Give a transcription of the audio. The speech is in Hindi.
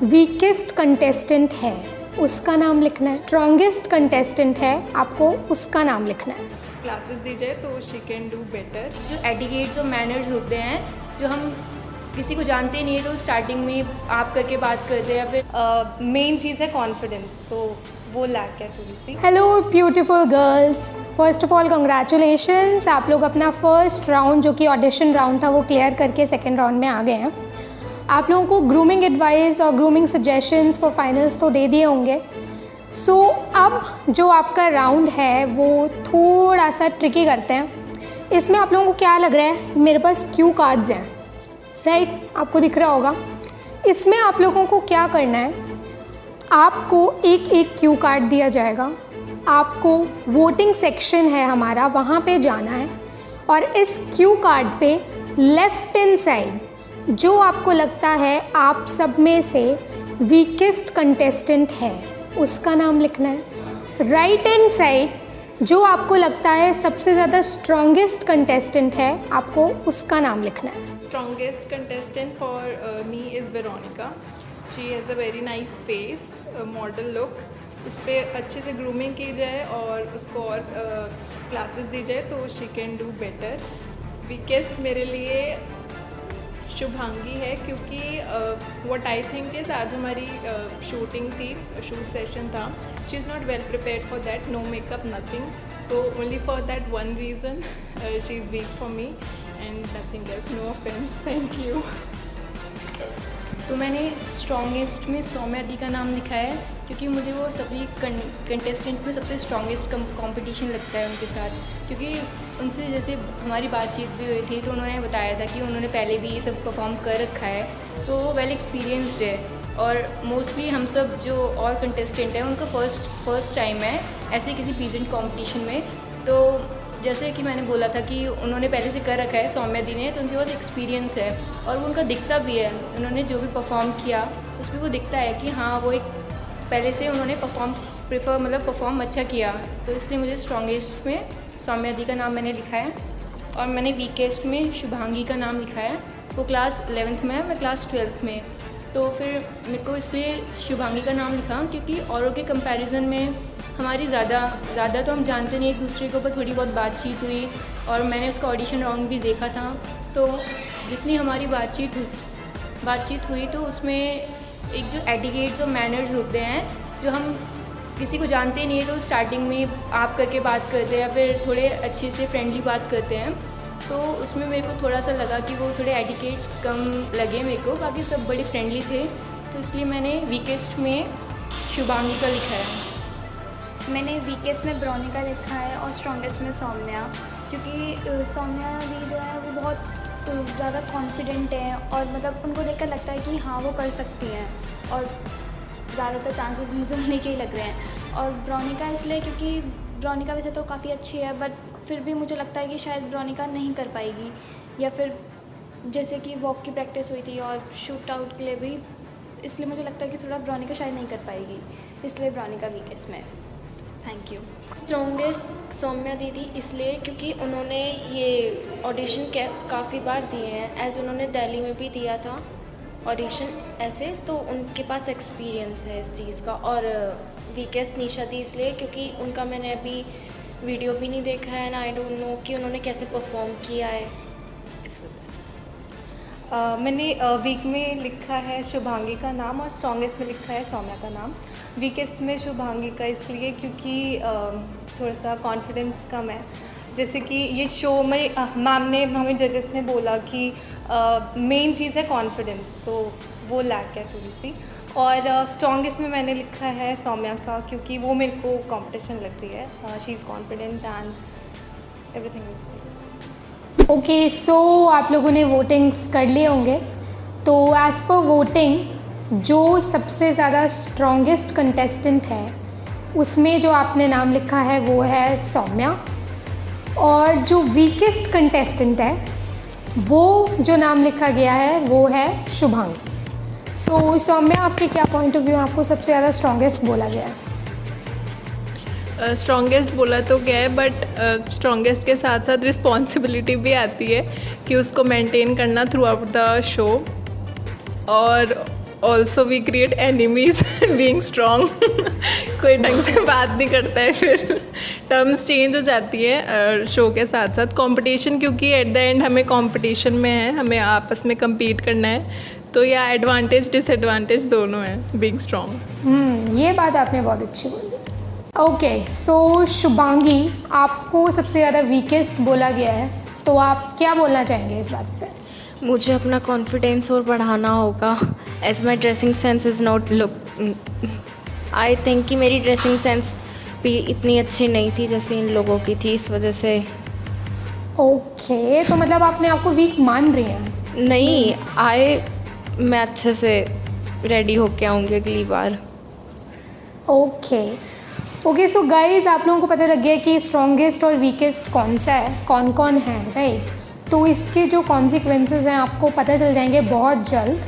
वीकेस्ट कंटेस्टेंट है उसका नाम लिखना है, स्ट्रॉन्गेस्ट कंटेस्टेंट है आपको उसका नाम लिखना है। क्लासेस दी जाए तो शी कैन डू बेटर। जो एटिकेट्स और मैनर्स होते हैं जो हम किसी को जानते ही नहीं है तो स्टार्टिंग में आप करके बात करते हैं या फिर मेन चीज़ है कॉन्फिडेंस, तो वो लैक है थोड़ी सी। Hello beautiful girls, first of all congratulations, आप लोग अपना फर्स्ट राउंड जो कि ऑडिशन राउंड था वो क्लियर करके सेकेंड राउंड में आ गए हैं। आप लोगों को ग्रूमिंग एडवाइस और ग्रूमिंग सजेशंस फॉर फाइनल्स तो दे दिए होंगे। सो अब जो आपका राउंड है वो थोड़ा सा ट्रिकी करते हैं। इसमें आप लोगों को क्या लग रहा है, मेरे पास क्यू कार्ड्स हैं, राइट? आपको दिख रहा होगा। इसमें आप लोगों को क्या करना है, आपको एक एक क्यू कार्ड दिया जाएगा, आपको वोटिंग सेक्शन है हमारा, वहाँ पे जाना है और इस क्यू कार्ड पे लेफ्ट हैंड साइड जो आपको लगता है आप सब में से वीकेस्ट कंटेस्टेंट है उसका नाम लिखना है। राइट हैंड साइड जो आपको लगता है सबसे ज़्यादा स्ट्रॉन्गेस्ट कंटेस्टेंट है आपको उसका नाम लिखना है। Strongest contestant for me is Veronica. She has a very nice face, model look. उस पर अच्छे से ग्रूमिंग की जाए और उसको और क्लासेस दी जाए तो she can do better. Weakest मेरे लिए शुभांगी है, क्योंकि व्हाट आई थिंक इज़ आज हमारी शूटिंग थी, शूट सेशन था। She is not well prepared for that, no makeup nothing, so only for that one reason she is weak for me and nothing else. No offence, thank you. तो मैंने स्ट्रॉन्गेस्ट में सौम्या दी का नाम लिखा है क्योंकि मुझे वो सभी कंटेस्टेंट में सबसे स्ट्रॉन्गेस्ट कंपटीशन लगता है उनके साथ, क्योंकि उनसे जैसे हमारी बातचीत भी हुई थी तो उन्होंने बताया था कि उन्होंने पहले भी ये सब परफॉर्म कर रखा है, तो वो वेल एक्सपीरियंस्ड है। और मोस्टली हम सब जो और कंटेस्टेंट हैं उनका फर्स्ट टाइम है ऐसे किसी प्रेजेंट कंपटीशन में। तो जैसे कि मैंने बोला था कि उन्होंने पहले से कर रखा है सौम्या दी ने, तो उनके पास एक्सपीरियंस है और वो उनका दिखता भी है। उन्होंने जो भी परफॉर्म किया उसमें वो दिखता है कि हाँ वो एक पहले से उन्होंने परफॉर्म अच्छा किया, तो इसलिए मुझे स्ट्रॉन्गेस्ट में सौम्या दी का नाम मैंने लिखा है। और मैंने वीकेस्ट में शुभांगी का नाम लिखा है। वो क्लास 11th में है, मैं क्लास 12th में। तो फिर मेरे को इसलिए शुभांगी का नाम लिखा क्योंकि औरों के कंपैरिजन में हमारी ज़्यादा तो हम जानते नहीं एक दूसरे के ऊपर, थोड़ी बहुत बातचीत हुई और मैंने उसका ऑडिशन राउंड भी देखा था। तो जितनी हमारी बातचीत हुई तो उसमें एक जो एटिकेट्स और मैनर्स होते हैं जो हम किसी को जानते नहीं है तो स्टार्टिंग में आप करके बात करते हैं या फिर थोड़े अच्छे से फ्रेंडली बात करते हैं, तो उसमें मेरे को थोड़ा सा लगा कि वो थोड़े एटिकेट्स कम लगे मेरे को। बाकी सब बड़े फ्रेंडली थे, तो इसलिए मैंने वीकेस्ट में शुभांगी का लिखा है। मैंने वीकेस्ट में वेरोनिका लिखा है और स्ट्रॉन्गेस्ट में सौम्या, क्योंकि सौम्या भी जो है वो बहुत ज़्यादा कॉन्फिडेंट है और मतलब उनको देखकर लगता है कि हाँ वो कर सकती हैं और ज़्यादातर चांसेस मुझे उन्हीं के ही लग रहे हैं। और वेरोनिका इसलिए क्योंकि वेरोनिका वैसे तो काफ़ी अच्छी है बट फिर भी मुझे लगता है कि शायद वेरोनिका नहीं कर पाएगी, या फिर जैसे कि वॉक की प्रैक्टिस हुई थी और शूट आउट के लिए भी, इसलिए मुझे लगता है कि थोड़ा वेरोनिका शायद नहीं कर पाएगी, इसलिए वेरोनिका वीकेस्ट में। Thank you. स्ट्रॉन्गेस्ट सौम्या दीदी इसलिए क्योंकि उन्होंने ये ऑडिशन काफ़ी बार दिए हैं, एज उन्होंने दिल्ली में भी दिया था ऑडिशन ऐसे, तो उनके पास एक्सपीरियंस है इस चीज़ का। और वीकेस्ट निशा दी इसलिए क्योंकि उनका मैंने अभी वीडियो भी नहीं देखा है ना, आई डोंट नो कि उन्होंने कैसे परफॉर्म किया है, इस वजह से। मैंने वीक में लिखा है शुभांगी का नाम और स्ट्रॉन्गेस्ट में लिखा है सौम्या का नाम। वीकेस्ट में शुभांगी का इसलिए क्योंकि थोड़ा सा कॉन्फिडेंस कम है। जैसे कि ये शो में मैम ने हमें जजेस ने बोला कि मेन चीज़ है कॉन्फिडेंस, तो वो लैक है थोड़ी सी। और स्ट्रॉन्गेस्ट में मैंने लिखा है सौम्या का क्योंकि वो मेरे को कंपटीशन लगती है। She is confident and everything is. Okay, so आप लोगों ने वोटिंग्स कर लिए होंगे, तो एज़ पर वोटिंग जो सबसे ज़्यादा स्ट्रॉन्गेस्ट कंटेस्टेंट है उसमें जो आपने नाम लिखा है वो है सौम्या, और जो वीकेस्ट कंटेस्टेंट है वो जो नाम लिखा गया है वो है शुभांगी। सो सौम्या, आपके क्या पॉइंट ऑफ व्यू, आपको सबसे ज़्यादा स्ट्रॉन्गेस्ट बोला गया है? स्ट्रॉन्गेस्ट बोला तो गया है, बट स्ट्रॉन्गेस्ट के साथ साथ रिस्पॉन्सिबिलिटी भी आती है कि उसको मेंटेन करना थ्रू आउट द शो। और also we create enemies being strong. कोई ढंग से बात नहीं करता है, फिर टर्म्स चेंज हो जाती है शो के साथ साथ। कंपटीशन, क्योंकि एट द एंड हमें कंपटीशन में है, हमें आपस में compete करना है, तो या एडवांटेज डिसएडवांटेज दोनों हैं बीइंग स्ट्रॉन्ग। ये बात आपने बहुत अच्छी बोली। ओके, सो शुभांगी, आपको सबसे ज़्यादा वीकेस्ट बोला गया है, तो आप क्या बोलना चाहेंगे इस बात पे? मुझे अपना कॉन्फिडेंस और बढ़ाना होगा, as my dressing sense is not look. I think कि मेरी ड्रेसिंग सेंस भी इतनी अच्छी नहीं थी जैसे इन लोगों की थी, इस वजह से। ओके, तो मतलब आपने आपको वीक मान रही हैं? नहीं, मैं अच्छे से रेडी होके आऊँगी अगली बार। ओके, सो गाइज, आप लोगों को पता लग गया कि स्ट्रॉन्गेस्ट और वीकेस्ट कौन सा है, कौन कौन है, राइट? तो इसके जो कॉन्सिक्वेंसेस हैं आपको पता चल जाएंगे बहुत जल्द।